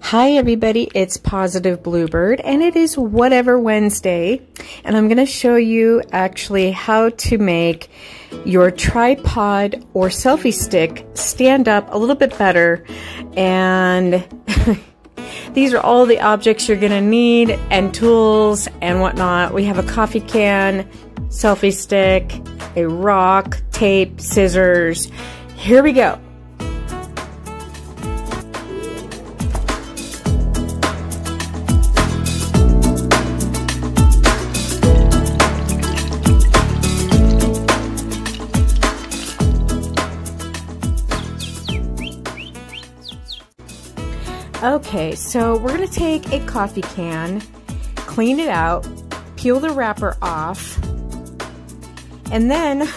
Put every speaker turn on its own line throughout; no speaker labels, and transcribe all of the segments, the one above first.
Hi everybody, it's Positive Bluebird and it is Whatever Wednesday, and I'm going to show you actually how to make your tripod or selfie stick stand up a little bit better. And these are all the objects you're going to need and tools and whatnot. We have a coffee can, selfie stick, a rock, tape, scissors. Here we go. Okay, so we're going to take a coffee can, clean it out, peel the wrapper off, and then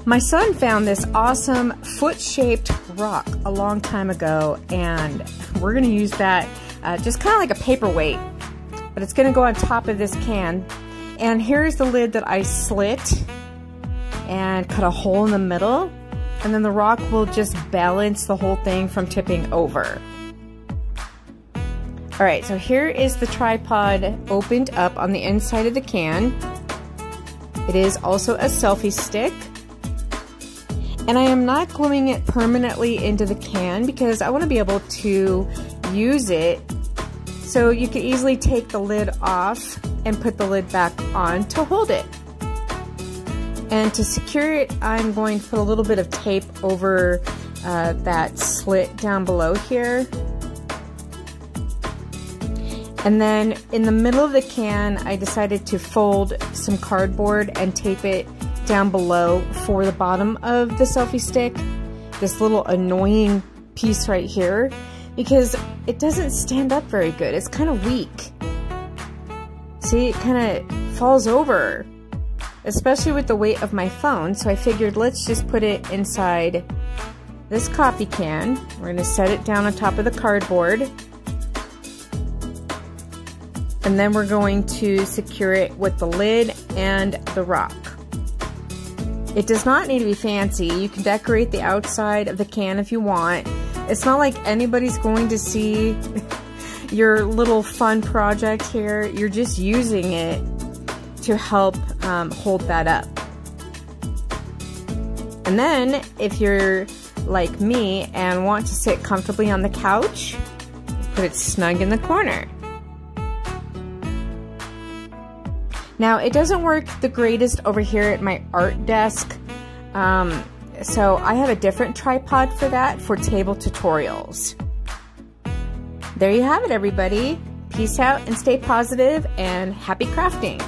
my son found this awesome foot-shaped rock a long time ago, and we're going to use that just kind of like a paperweight, but it's going to go on top of this can. And here's the lid that I slit and cut a hole in the middle, and then the rock will just balance the whole thing from tipping over. Alright, so here is the tripod opened up on the inside of the can. It is also a selfie stick. And I am not gluing it permanently into the can because I want to be able to use it. So you can easily take the lid off and put the lid back on to hold it. And to secure it, I'm going to put a little bit of tape over that slit down below here. And then in the middle of the can, I decided to fold some cardboard and tape it down below for the bottom of the selfie stick. This little annoying piece right here, because it doesn't stand up very good. It's kind of weak. See, it kind of falls over, especially with the weight of my phone. So I figured let's just put it inside this coffee can. We're going to set it down on top of the cardboard. And then we're going to secure it with the lid and the rock. It does not need to be fancy. You can decorate the outside of the can if you want. It's not like anybody's going to see your little fun project here. You're just using it to help hold that up. And then if you're like me and want to sit comfortably on the couch, put it snug in the corner. Now, it doesn't work the greatest over here at my art desk, so I have a different tripod for that, for table tutorials. There you have it, everybody. Peace out and stay positive and happy crafting.